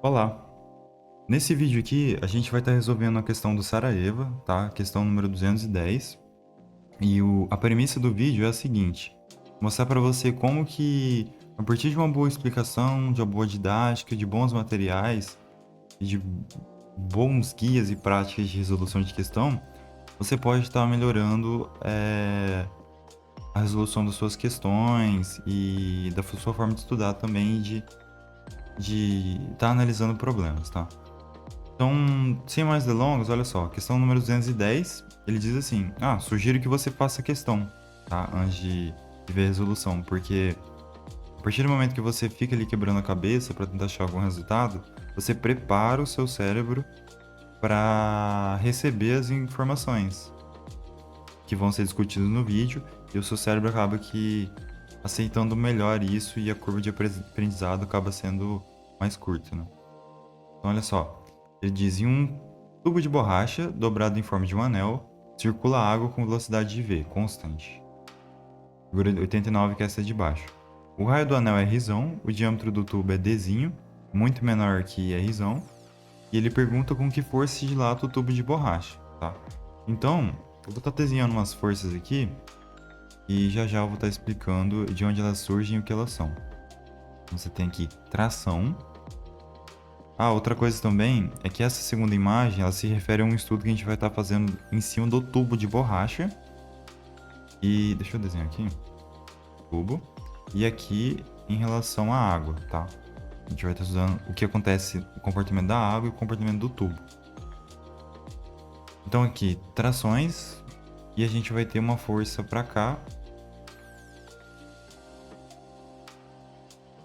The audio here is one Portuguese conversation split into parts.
Olá! Nesse vídeo aqui, a gente vai estar resolvendo a questão do Saraiva, tá? Questão número 210. A premissa do vídeo é a seguinte: mostrar para você como que, a partir de uma boa explicação, de uma boa didática, de bons materiais e de bons guias e práticas de resolução de questão, você pode estar melhorando a resolução das suas questões e da sua forma de estudar também, de estar analisando problemas, tá? Então, sem mais delongas, olha só, questão número 210, ele diz assim: sugiro que você faça a questão, tá? Antes de ver a resolução, porque a partir do momento que você fica ali quebrando a cabeça para tentar achar algum resultado, você prepara o seu cérebro para receber as informações que vão ser discutidas no vídeo, e o seu cérebro acaba que aceitando melhor isso, e a curva de aprendizado acaba sendo mais curta, né? Então, olha só. Ele diz: em um tubo de borracha dobrado em forma de um anel, circula água com velocidade de v, constante. Figura 89, que é essa de baixo. O raio do anel é rzão, o diâmetro do tubo é dzinho, muito menor que rzão, e ele pergunta com que força se dilata o tubo de borracha, tá? Então, eu vou estar desenhando umas forças aqui, e já já eu vou estar explicando de onde elas surgem e o que elas são. Então, você tem aqui tração. Outra coisa também é que essa segunda imagem, ela se refere a um estudo que a gente vai estar fazendo em cima do tubo de borracha. E deixa eu desenhar aqui. Tubo. E aqui em relação à água, tá? A gente vai estar estudando o que acontece, o comportamento da água e o comportamento do tubo. Então aqui, trações. E a gente vai ter uma força para cá.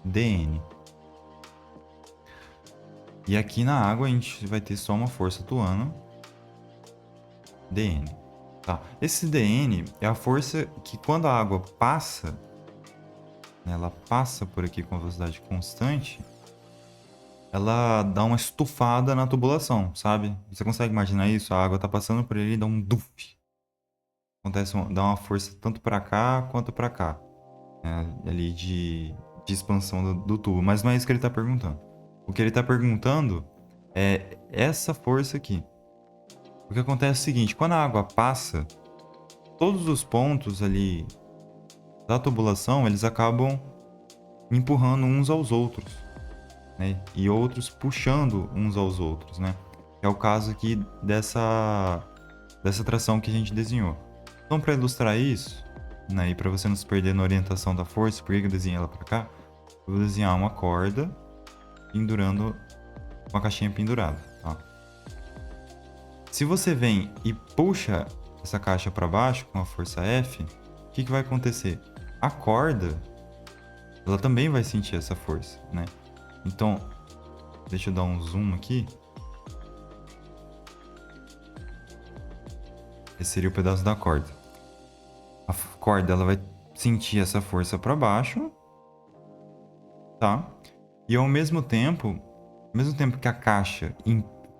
dN. E aqui na água a gente vai ter só uma força atuando. dN. Tá. Esse dN é a força que, quando a água passa, né, ela passa por aqui com velocidade constante, ela dá uma estufada na tubulação, sabe? Você consegue imaginar isso? A água tá passando por ali e dá um duf. Dá uma força tanto para cá quanto para cá, né, ali de expansão do tubo. Mas não é isso que ele tá perguntando. O que ele tá perguntando é essa força aqui. O que acontece é o seguinte: quando a água passa, todos os pontos ali da tubulação, eles acabam empurrando uns aos outros, né? E outros puxando uns aos outros, né? É o caso aqui dessa tração que a gente desenhou. Então, para ilustrar isso, né, e para você não se perder na orientação da força, por que eu desenhei ela para cá? Eu vou desenhar uma corda pendurando uma caixinha pendurada, tá? Se você vem e puxa essa caixa para baixo com a força F, o que vai acontecer? A corda, ela também vai sentir essa força, né? Então, deixa eu dar um zoom aqui. Esse seria o pedaço da corda. A corda, ela vai sentir essa força para baixo, tá? E ao mesmo tempo que a caixa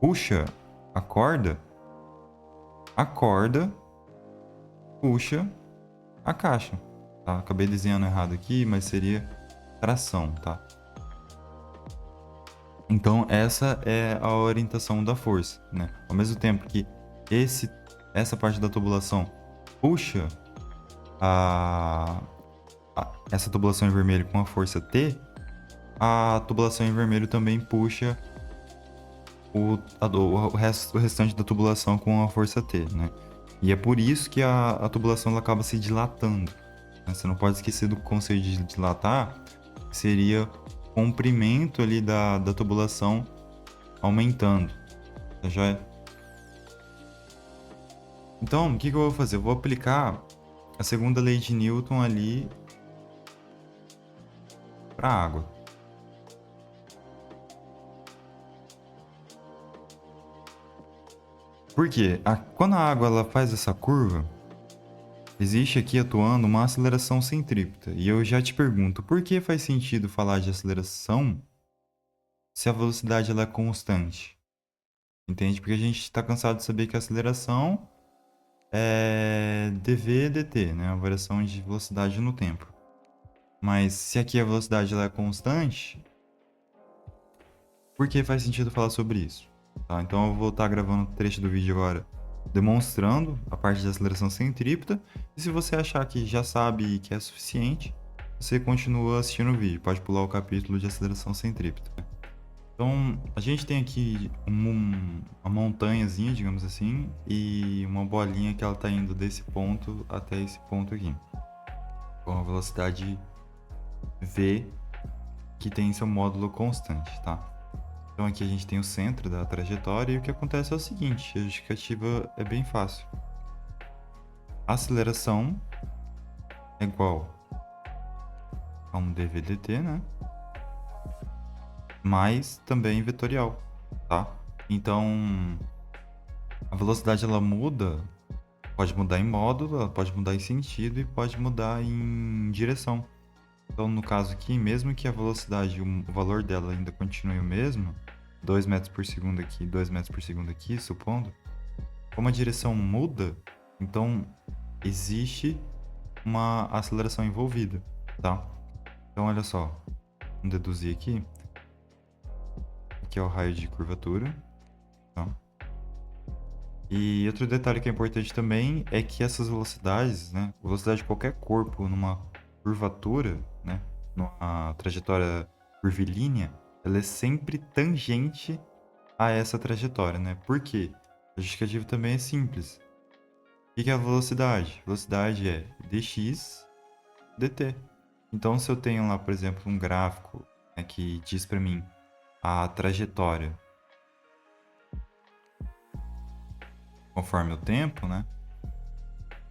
puxa a corda puxa a caixa, tá? Acabei desenhando errado aqui, mas seria tração, tá? Então, essa é a orientação da força, né? Ao mesmo tempo que essa parte da tubulação puxa essa tubulação em vermelho com a força T, a tubulação em vermelho também puxa o restante da tubulação com a força T, né? E é por isso que a tubulação ela acaba se dilatando, né? Você não pode esquecer do conceito de dilatar, que seria o comprimento ali da tubulação aumentando, tá joia? Então, o que eu vou fazer? Eu vou aplicar a segunda lei de Newton ali para a água. Por quê? Quando a água ela faz essa curva, existe aqui atuando uma aceleração centrípeta. E eu já te pergunto, por que faz sentido falar de aceleração se a velocidade ela é constante? Entende? Porque a gente está cansado de saber que a aceleração é dv dt, né? A variação de velocidade no tempo. Mas se aqui a velocidade ela é constante, Por que faz sentido falar sobre isso? Tá? Então eu vou estar gravando um trecho do vídeo agora demonstrando a parte de aceleração centrípeta. E se você achar que já sabe que é suficiente, você continua assistindo o vídeo. Pode pular o capítulo de aceleração centrípeta. Então, a gente tem aqui uma montanhazinha, digamos assim, e uma bolinha que ela está indo desse ponto até esse ponto aqui, com a velocidade v que tem seu módulo constante, tá? Então aqui a gente tem o centro da trajetória e o que acontece é o seguinte, a justificativa é bem fácil. A aceleração é igual a um dv/dt, né? Mas também vetorial, tá? Então, a velocidade ela muda, pode mudar em módulo, ela pode mudar em sentido e pode mudar em direção. Então, no caso aqui, mesmo que a velocidade, o valor dela ainda continue o mesmo, 2 metros por segundo aqui, 2 metros por segundo aqui, supondo, como a direção muda, então existe uma aceleração envolvida, tá? Então, olha só, vamos deduzir aqui. Aqui é o raio de curvatura, tá? E outro detalhe que é importante também é que essas velocidades, né? A velocidade de qualquer corpo numa curvatura, né? Numa trajetória curvilínea, ela é sempre tangente a essa trajetória, né? Por quê? A justificativa também é simples. O que é a velocidade? Velocidade é dx dt. Então, se eu tenho lá, por exemplo, um gráfico, né, que diz para mim a trajetória conforme o tempo, né?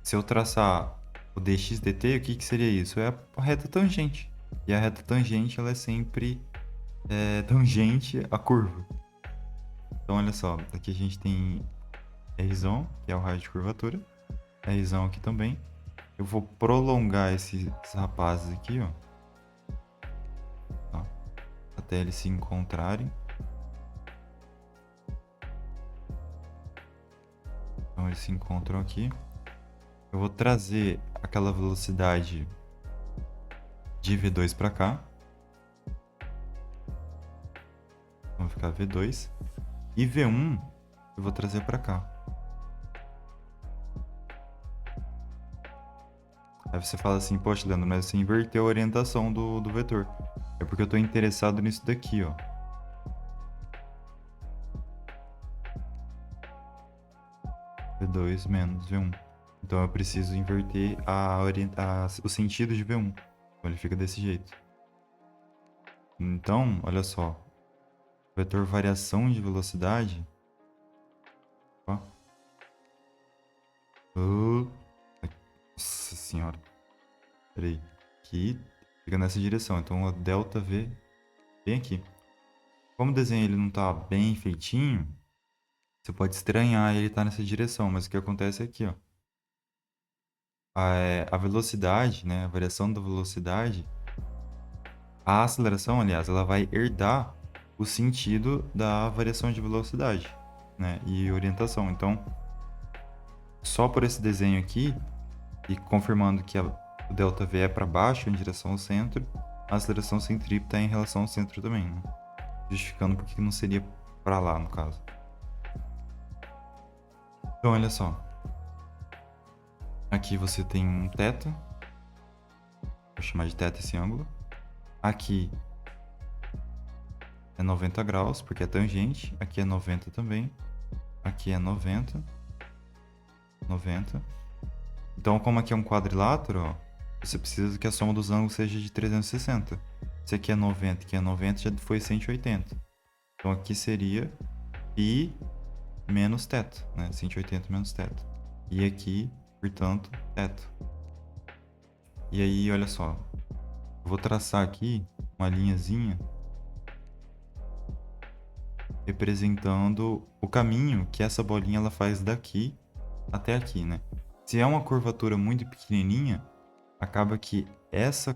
Se eu traçar o dx dt, o que seria isso? É a reta tangente. E a reta tangente, ela é sempre tangente à curva. Então, olha só, aqui a gente tem R, que é o raio de curvatura. R aqui também. Eu vou prolongar esses rapazes aqui, ó. Tá? Até eles se encontrarem. Então, eles se encontram aqui. Eu vou trazer aquela velocidade de V2 para cá. Vai ficar V2. E V1 eu vou trazer para cá. Aí você fala assim, poxa, Leandro, mas você inverteu a orientação do vetor. É porque eu estou interessado nisso daqui, ó. V2 menos V1. Então eu preciso inverter o sentido de V1. Então ele fica desse jeito. Então, olha só. Vetor variação de velocidade. Ó. Nossa senhora. Peraí. Aqui fica nessa direção. Então a delta V bem aqui. Como o desenho ele não tá bem feitinho, você pode estranhar ele estar nessa direção, mas o que acontece é aqui, ó. A velocidade, né, a variação da velocidade, a aceleração, aliás, ela vai herdar o sentido da variação de velocidade, né, e orientação. Então, só por esse desenho aqui, e confirmando que o ΔV é para baixo em direção ao centro, a aceleração centrípeta é em relação ao centro também, né? Justificando porque não seria para lá, no caso. Então, olha só. Aqui você tem um θ. Vou chamar de θ esse ângulo. Aqui é 90 graus, porque é tangente. Aqui é 90 também. Aqui é 90. 90. Então, como aqui é um quadrilátero, ó, você precisa que a soma dos ângulos seja de 360. Se aqui é 90 e aqui é 90, já foi 180. Então, aqui seria π menos θ, né? 180 menos θ. E aqui, portanto, θ. E aí, olha só. Eu vou traçar aqui uma linhazinha representando o caminho que essa bolinha ela faz daqui até aqui, né? Se é uma curvatura muito pequenininha, acaba que essa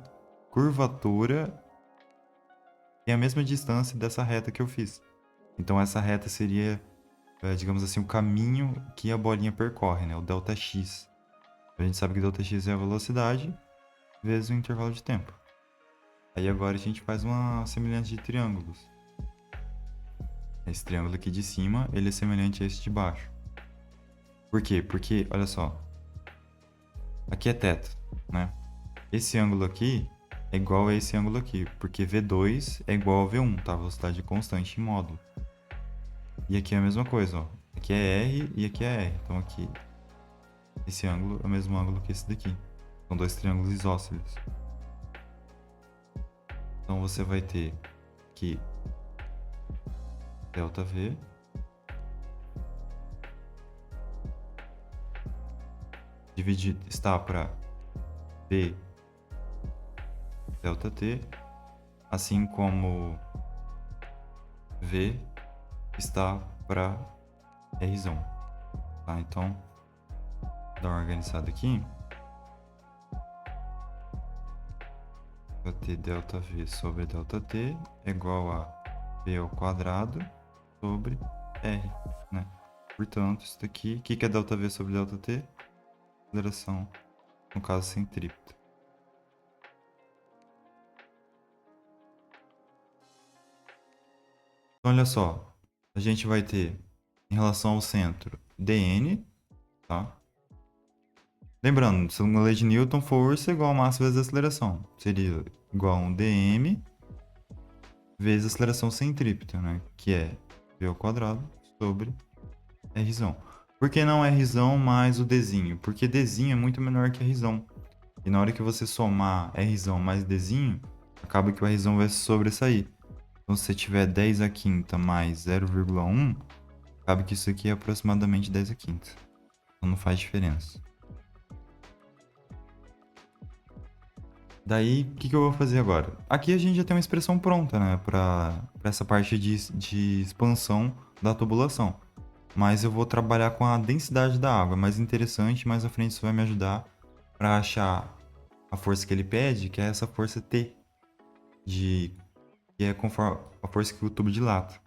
curvatura tem a mesma distância dessa reta que eu fiz. Então essa reta seria, digamos assim, o caminho que a bolinha percorre, né? O ΔX. A gente sabe que ΔX é a velocidade vezes o intervalo de tempo. Aí agora a gente faz uma semelhança de triângulos. Esse triângulo aqui de cima, ele é semelhante a esse de baixo. Por quê? Porque, olha só, aqui é θ, né? Esse ângulo aqui é igual a esse ângulo aqui, porque V2 é igual a V1, tá? Velocidade constante em módulo. E aqui é a mesma coisa, ó. Aqui é R e aqui é R. Então aqui, esse ângulo é o mesmo ângulo que esse daqui. São dois triângulos isósceles. Então você vai ter que ΔV dividido está para V ΔT, assim como V está para R. Tá? Então, dá uma organizada aqui. Vai ter ΔV sobre ΔT é igual a V ao quadrado sobre R, né? Portanto, isso daqui, o que é ΔV sobre ΔT? Aceleração, no caso, centrípeta. Então, olha só, a gente vai ter, em relação ao centro, dN, tá? Lembrando, segundo a lei de Newton, força é igual a massa vezes a aceleração. Seria igual a um dm vezes a aceleração centrípeta, né? Que é v ao quadrado sobre r. Por que não r mais o dzinho? Porque dzinho é muito menor que r. E na hora que você somar r mais dzinho, acaba que o r vai se sobressair. Então, se você tiver 10 a quinta mais 0,1, acaba que isso aqui é aproximadamente 10 a quinta. Então, não faz diferença. Daí, o que eu vou fazer agora? Aqui a gente já tem uma expressão pronta, né? Para essa parte de expansão da tubulação. Mas eu vou trabalhar com a densidade da água. É mais interessante, mais à frente isso vai me ajudar para achar a força que ele pede, que é essa força T, que é conforme a força que o tubo dilata.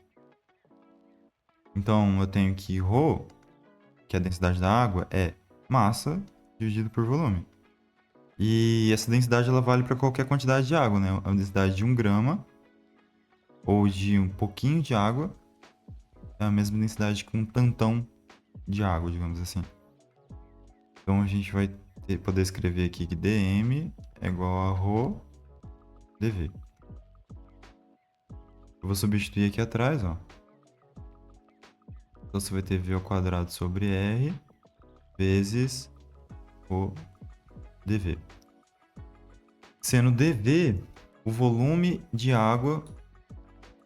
Então, eu tenho que ρ, que é a densidade da água, é massa dividido por volume. E essa densidade ela vale para qualquer quantidade de água, né? A densidade de 1 grama ou de um pouquinho de água é a mesma densidade que um tantão de água, digamos assim. Então a gente vai poder escrever aqui que dm é igual a ρ dv. Eu vou substituir aqui atrás, ó. Então você vai ter v ao quadrado sobre r vezes o dv. Sendo dv o volume de água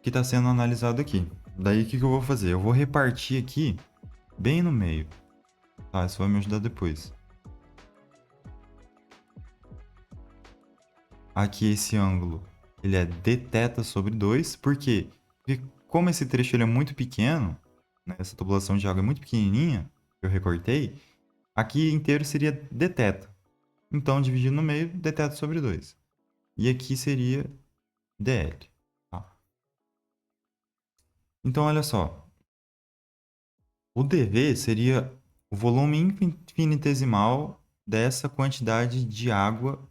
que está sendo analisado aqui. Daí o que eu vou fazer? Eu vou repartir aqui bem no meio. Tá, isso vai me ajudar depois. Aqui esse ângulo, ele é dθ sobre 2. Por quê? Porque como esse trecho ele é muito pequeno, né, essa tubulação de água é muito pequenininha, eu recortei, aqui inteiro seria dθ. Então, dividido no meio, dθ sobre 2. E aqui seria dl. Tá? Então, olha só. O dV seria o volume infinitesimal dessa quantidade de água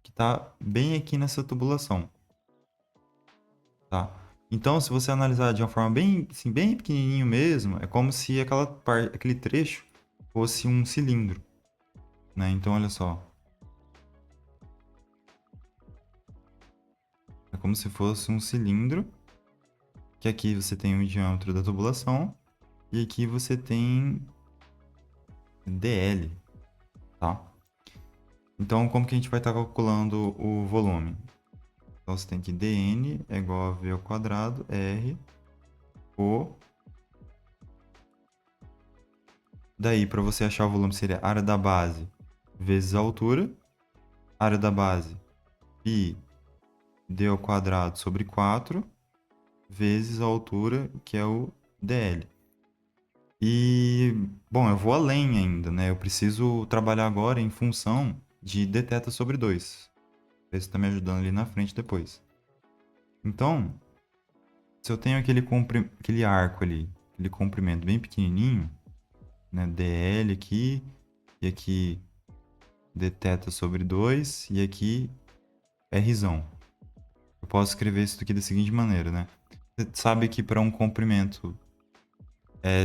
que está bem aqui nessa tubulação. Tá? Então, se você analisar de uma forma bem, assim, bem pequenininho mesmo, é como se aquele trecho fosse um cilindro. Né? Então, olha só. É como se fosse um cilindro, que aqui você tem o diâmetro da tubulação e aqui você tem dl. Tá? Então, como que a gente vai estar calculando o volume? Então, você tem que dN é igual a V ao quadrado, R, O. Daí, para você achar o volume, seria a área da base vezes a altura. Área da base, π d ao quadrado sobre 4, vezes a altura, que é o dl. E, bom, eu vou além ainda, né? Eu preciso trabalhar agora em função de dθ sobre 2. Isso está me ajudando ali na frente depois. Então, se eu tenho aquele arco ali, aquele comprimento bem pequenininho, né, dl aqui, e aqui dθ sobre 2, e aqui r. Eu posso escrever isso aqui da seguinte maneira, né? Você sabe que para um comprimento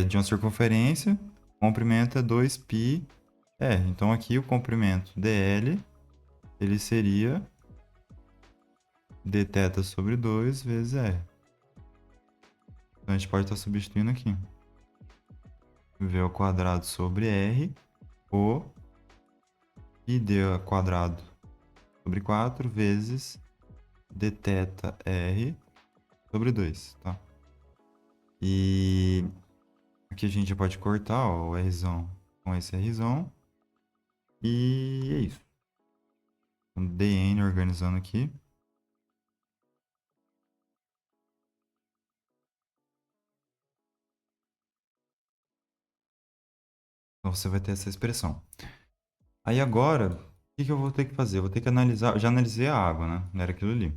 de uma circunferência, o comprimento é 2πr. Então aqui o comprimento dl, ele seria dθ sobre 2 vezes r. Então a gente pode estar substituindo aqui. V ao quadrado sobre r, ou πd ao quadrado sobre 4 vezes dθr sobre 2, tá? E aqui a gente já pode cortar, ó, o Rzão com esse Rzão. E é isso. Então, dn organizando aqui. Então você vai ter essa expressão. Aí agora, o que eu vou ter que fazer? Eu vou ter que analisar. Já analisei a água, né? Não era aquilo ali.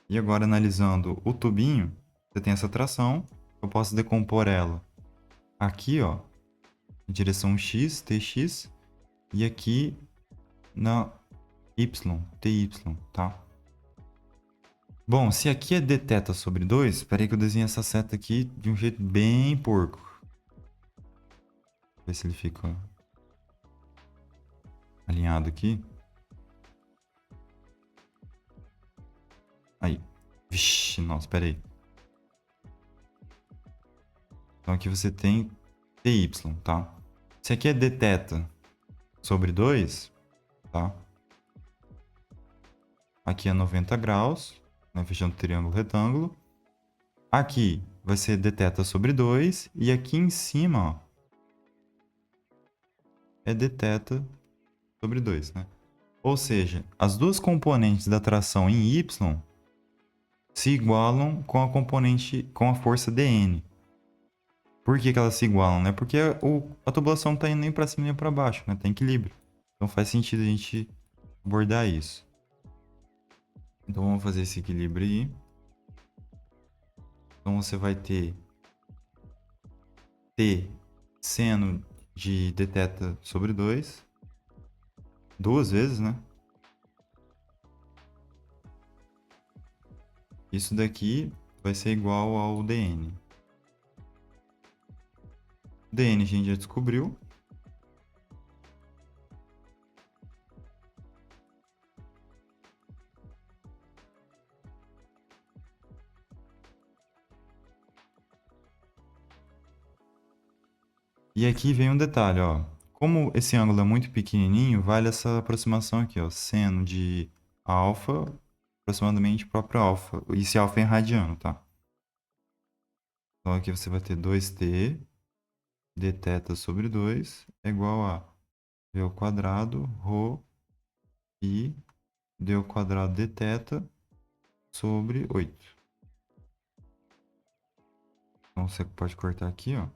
E agora, analisando o tubinho, você tem essa tração. Eu posso decompor ela aqui, ó, em direção x, tx, e aqui na y, ty, tá? Bom, se aqui é dθ sobre 2, espera aí que eu desenho essa seta aqui de um jeito bem porco. Ver se ele fica alinhado aqui. Aí. Vixe, nossa, espera aí. Então aqui você tem ty, tá? Se aqui é dθ sobre 2, tá? Aqui é 90 graus, né? Fechando o triângulo retângulo. Aqui vai ser dθ sobre 2 e aqui em cima, ó, é dθ sobre 2, né? Ou seja, as duas componentes da tração em y se igualam com a componente, com a força dn. Por que elas se igualam, né? Porque a tubulação não está indo nem para cima nem para baixo, né? Tem equilíbrio. Então faz sentido a gente abordar isso. Então vamos fazer esse equilíbrio aí. Então você vai ter T seno de dθ sobre 2. Duas vezes, né? Isso daqui vai ser igual ao dn. dn a gente já descobriu. E aqui vem um detalhe, ó. Como esse ângulo é muito pequenininho, vale essa aproximação aqui, ó. Seno de alfa, aproximadamente próprio alfa. E esse alfa é em radiano, tá? Então aqui você vai ter 2t dθ sobre 2 é igual a v ao quadrado ρ e d ao quadrado dθ sobre 8. Então você pode cortar aqui, ó.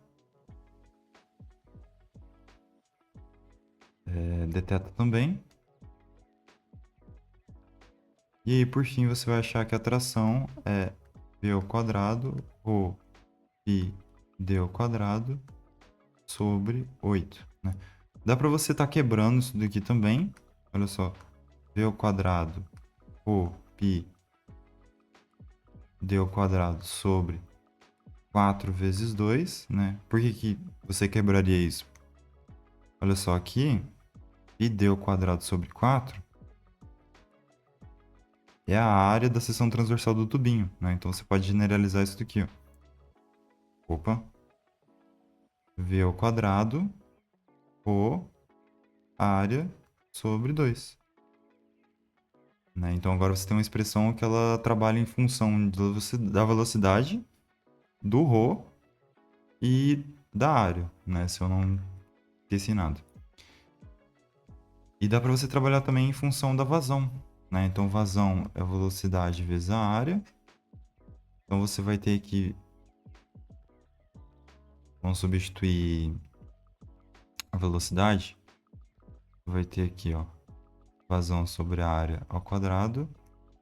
Dθ também. E aí, por fim, você vai achar que a tração é v ao quadrado ρ e d ao quadrado sobre 8, né? Dá para você estar quebrando isso daqui também. Olha só. V ao quadrado ρ π d ao quadrado sobre 4 vezes 2, né? Por que você quebraria isso? Olha só aqui. πd ao quadrado sobre 4 é a área da seção transversal do tubinho, né? Então você pode generalizar isso daqui, ó. Opa. V ao quadrado ou área sobre 2. Né? Então agora você tem uma expressão que ela trabalha em função da velocidade, do ρ e da área, né? Se eu não esqueci nada. E dá para você trabalhar também em função da vazão, né? Então vazão é a velocidade vezes a área. Então você vai ter que... Vamos substituir a velocidade. Vai ter aqui, ó, vazão sobre a área ao quadrado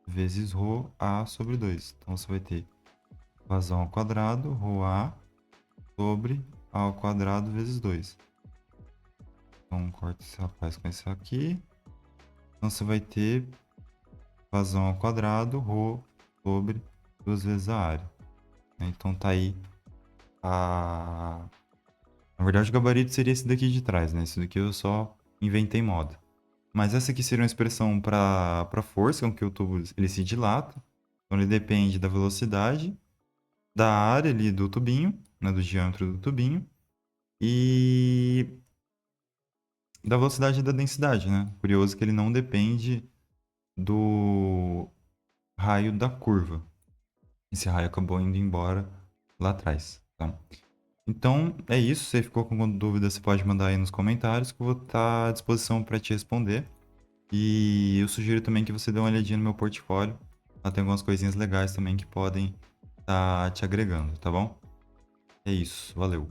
vezes ρA sobre 2. Então você vai ter vazão ao quadrado, ρA, sobre A ao quadrado vezes 2. Então corta esse rapaz com esse aqui. Então você vai ter vazão ao quadrado, ρ sobre 2 vezes a área. né? Então tá aí a... Na verdade, o gabarito seria esse daqui de trás, né? Esse daqui eu só inventei moda. Mas essa aqui seria uma expressão para força com que o tubo ele se dilata. Então ele depende da velocidade, da área ali do tubinho, né? Do diâmetro do tubinho. E da velocidade e da densidade, né? Curioso que ele não depende do raio da curva. Esse raio acabou indo embora lá atrás, tá? Então, é isso. Se você ficou com alguma dúvida, você pode mandar aí nos comentários que eu vou estar à disposição para te responder. E eu sugiro também que você dê uma olhadinha no meu portfólio. Lá tem algumas coisinhas legais também que podem estar te agregando, tá bom? É isso. Valeu.